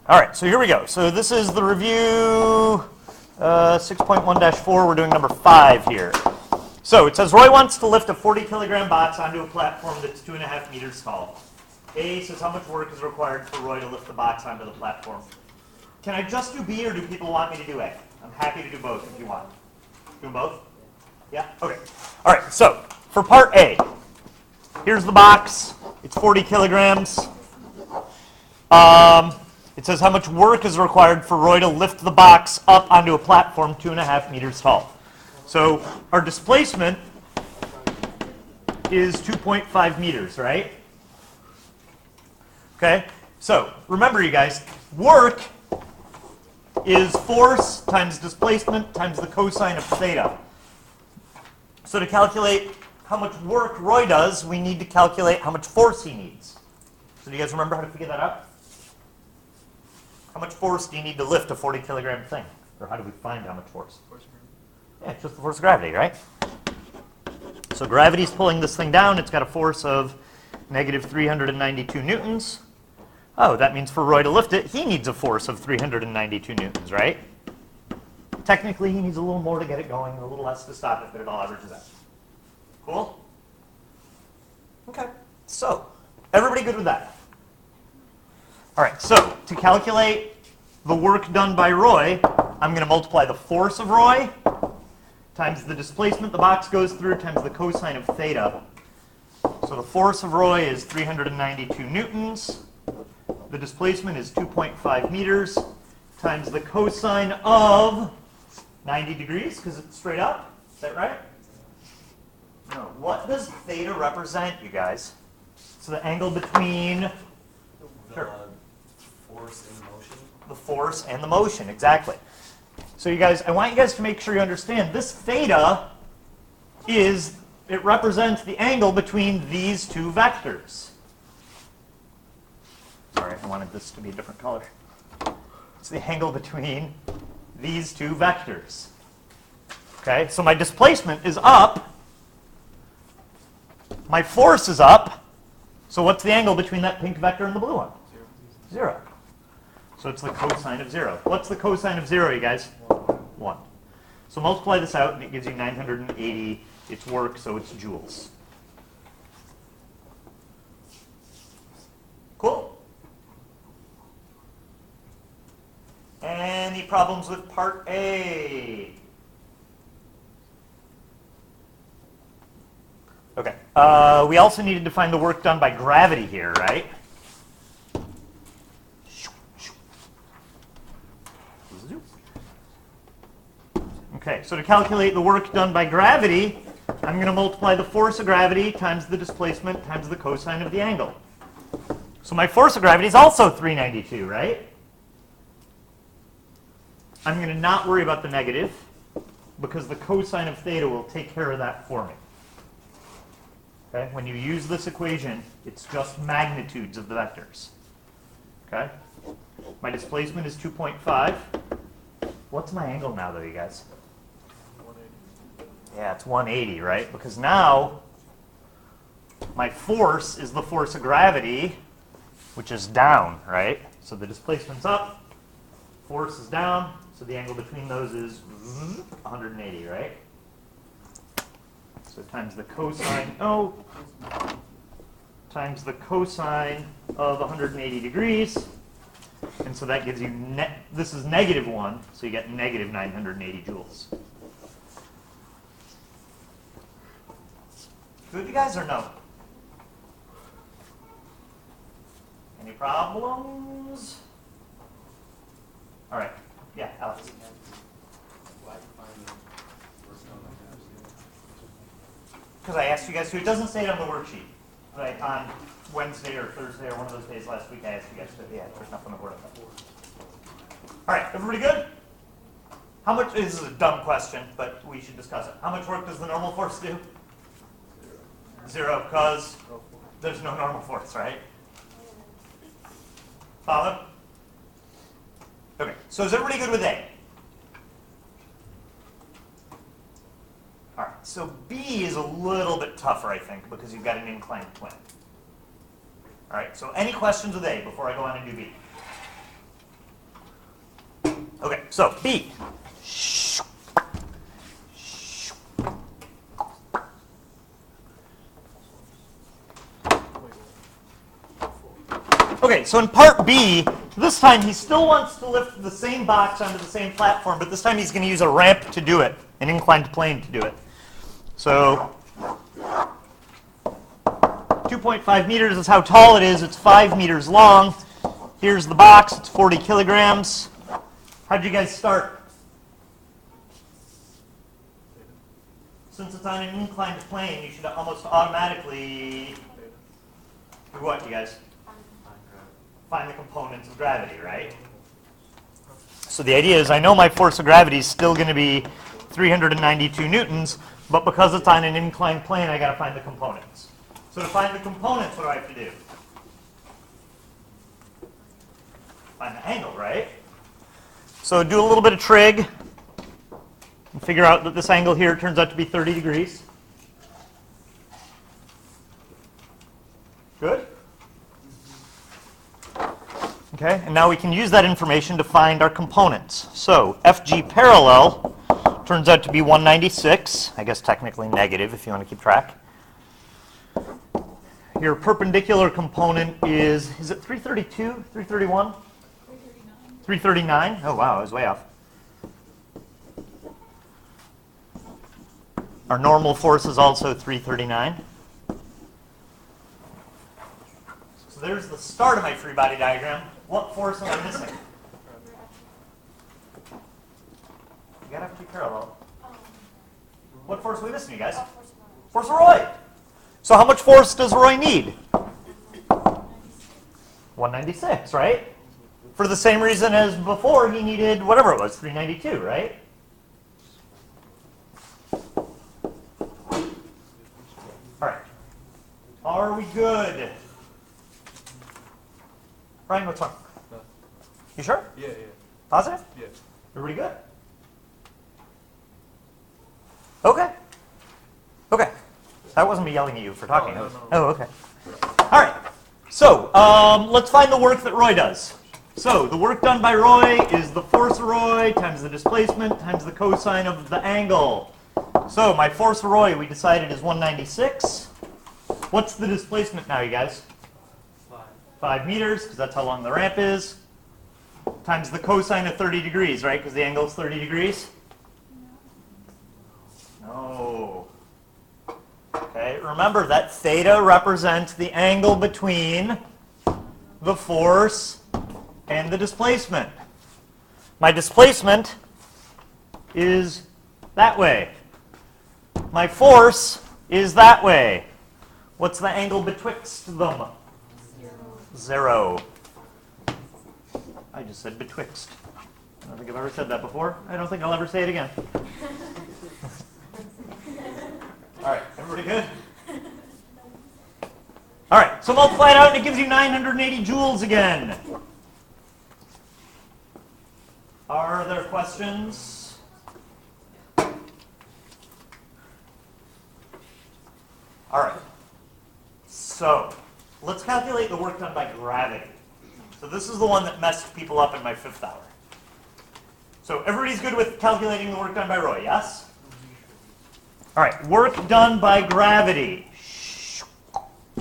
All right, so here we go. So this is the review 6.1-4. We're doing number 5 here. So it says Roy wants to lift a 40-kilogram box onto a platform that's 2.5 meters tall. A says how much work is required for Roy to lift the box onto the platform. Can I just do B, or do people want me to do A? I'm happy to do both if you want. Do both? Yeah? Okay. All right, so for part A, here's the box. It's 40 kilograms. It says how much work is required for Roy to lift the box up onto a platform 2.5 meters tall. So our displacement is 2.5 meters, right? Okay, so remember you guys, work is force times displacement times the cosine of theta. So to calculate how much work Roy does, we need to calculate how much force he needs. So do you guys remember how to figure that out? How much force do you need to lift a 40-kilogram thing? Or how do we find how much force? Yeah, it's just the force of gravity, right? So gravity's pulling this thing down. It's got a force of negative 392 newtons. Oh, that means for Roy to lift it, he needs a force of 392 newtons, right? Technically, he needs a little more to get it going, a little less to stop it, but it all averages out. Cool? Okay, so everybody good with that? All right, so to calculate the work done by Roy, I'm going to multiply the force of Roy times the displacement the box goes through times the cosine of theta. So the force of Roy is 392 newtons. The displacement is 2.5 meters times the cosine of 90 degrees, because it's straight up. Is that right? No. What does theta represent, you guys? So the angle between... Sure. Force and motion. The force and the motion, exactly. So you guys, I want you guys to make sure you understand this theta is, it represents the angle between these two vectors. Sorry, I wanted this to be a different color. It's the angle between these two vectors. Okay, so my displacement is up. My force is up. So what's the angle between that pink vector and the blue one? 0. So it's the cosine of 0. What's the cosine of 0, you guys? 1. So multiply this out, and it gives you 980. It's work, so it's joules. Cool? Any problems with part A? Okay. We also needed to find the work done by gravity here, right? Okay, so to calculate the work done by gravity, I'm going to multiply the force of gravity times the displacement times the cosine of the angle. So my force of gravity is also 392, right? I'm going to not worry about the negative, because the cosine of theta will take care of that for me. Okay? When you use this equation, it's just magnitudes of the vectors. Okay? My displacement is 2.5. What's my angle now, though, you guys? 180. Yeah, it's 180, right? Because now my force is the force of gravity, which is down, right? So the displacement's up, force is down, so the angle between those is 180, right? So times the cosine, times the cosine of 180 degrees. And so that gives you, this is negative 1, so you get negative 980 joules. Good, you guys, or no? Any problems? All right. Yeah, Alex. Because I asked you guys to. It doesn't say it on the worksheet. Like on Wednesday or Thursday or one of those days last week, I asked you guys to. Yeah, there's nothing to worry about. All right, everybody good? How much, this is a dumb question, but we should discuss it. How much work does the normal force do? 0, because there's no normal force, right? Follow? Okay, so is everybody good with A? All right, so B is a little bit tougher, I think, because you've got an inclined plane. All right, so any questions with A before I go on and do B? Okay, so B. Okay, so in part B, this time he still wants to lift the same box onto the same platform, but this time he's going to use a ramp to do it, an inclined plane to do it. So 2.5 meters is how tall it is. It's 5 meters long. Here's the box. It's 40 kilograms. How'd you guys start? Since it's on an inclined plane, you should almost automatically do what, you guys? Find the components of gravity, right? So the idea is I know my force of gravity is still going to be 392 newtons, but because it's on an inclined plane, I got to find the components. So to find the components, what do I have to do? Find the angle, right? So do a little bit of trig and figure out that this angle here turns out to be 30 degrees. Good? Okay, and now we can use that information to find our components. So FG parallel turns out to be 196, I guess technically negative if you want to keep track. Your perpendicular component is it 332, 331? 339. Oh wow, I was way off. Our normal force is also 339. So there's the start of my free body diagram. What force am I missing? You got FG parallel. What force are we missing, you guys? Force of Roy. So how much force does Roy need? 196, right? For the same reason as before, he needed whatever it was, 392, right? All right. Are we good? Brian, what's wrong? No. You sure? Yeah. Positive? Yeah. Everybody good? Okay. Okay. That wasn't me yelling at you for talking. No. Oh, okay. All right. So let's find the work that Roy does. So the work done by Roy is the force of Roy times the displacement times the cosine of the angle. So my force of Roy, we decided, is 196. What's the displacement now, you guys? 5 meters, because that's how long the ramp is, times the cosine of 30 degrees, right? Because the angle is 30 degrees? No. Okay, remember that theta represents the angle between the force and the displacement. My displacement is that way. My force is that way. What's the angle betwixt them? 0. I just said betwixt. I don't think I've ever said that before. I don't think I'll ever say it again. All right, everybody good? All right, so multiply it out and it gives you 980 joules again. Are there questions? All right. So let's calculate the work done by gravity. So this is the one that messed people up in my 5th hour. So everybody's good with calculating the work done by Roy, yes? All right, work done by gravity.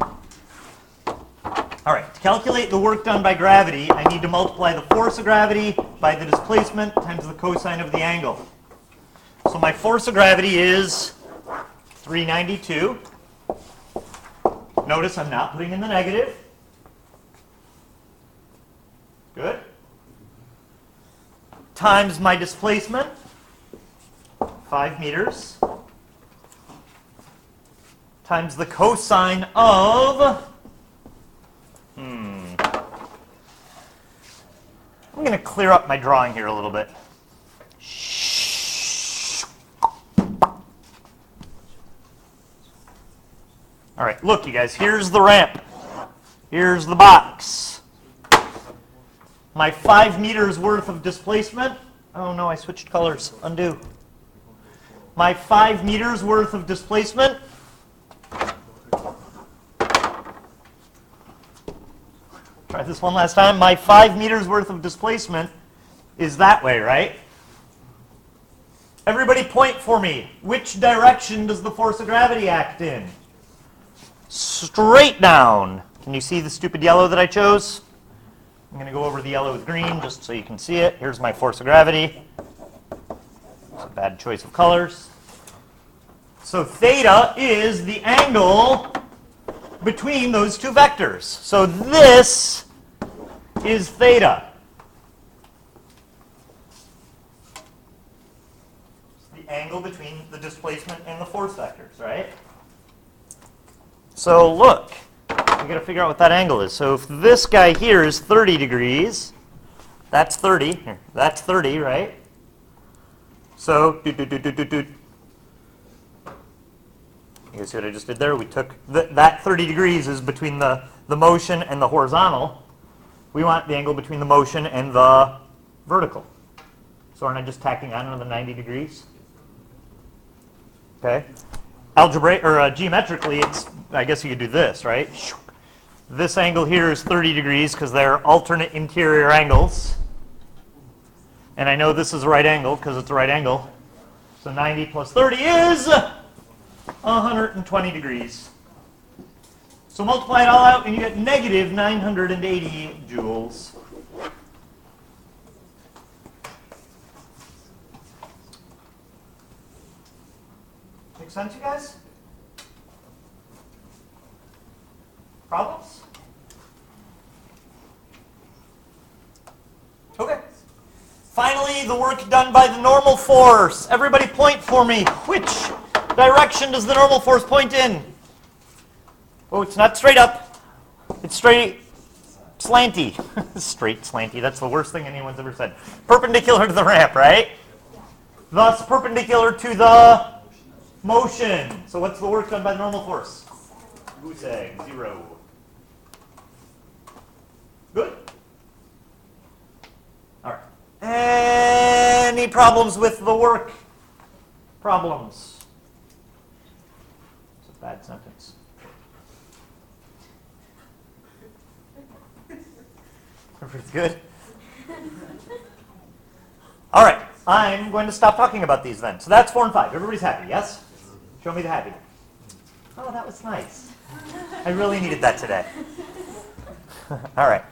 All right, to calculate the work done by gravity, I need to multiply the force of gravity by the displacement times the cosine of the angle. So my force of gravity is 392. Notice I'm not putting in the negative. Good. Times my displacement, 5 meters, times the cosine of, I'm going to clear up my drawing here a little bit. All right, look, you guys, here's the ramp. Here's the box. My 5 meters worth of displacement. Oh no, I switched colors. Undo. My 5 meters worth of displacement. Try this one last time. My 5 meters worth of displacement is that way, right? Everybody point for me. Which direction does the force of gravity act in? Straight down. Can you see the stupid yellow that I chose? I'm going to go over the yellow with green just so you can see it. Here's my force of gravity. It's a bad choice of colors. So theta is the angle between those two vectors. So this is theta. It's the angle between the displacement and the force vectors, right? So look, we got to figure out what that angle is. So if this guy here is 30 degrees, that's 30. Here, that's 30, right? So, you guys see what I just did there? We took that 30 degrees is between the motion and the horizontal. We want the angle between the motion and the vertical. So aren't I just tacking on another 90 degrees? Okay. Geometrically, it's, I guess you could do this, right? This angle here is 30 degrees because they're alternate interior angles. And I know this is a right angle because it's a right angle. So 90 plus 30 is 120 degrees. So multiply it all out and you get negative 980 joules. Make sense, you guys? Problems? Okay. Finally, the work done by the normal force. Everybody point for me. Which direction does the normal force point in? Oh, it's not straight up. It's straight slanty. Straight slanty. That's the worst thing anyone's ever said. Perpendicular to the ramp, right? Thus perpendicular to the motion. So what's the work done by the normal force? Goose egg, 0. Good? All right. Any problems with the work? Problems? It's a bad sentence. Everybody's good? All right. I'm going to stop talking about these then. So that's 4 and 5. Everybody's happy, yes? Show me the happy. Oh, that was nice. I really needed that today. All right.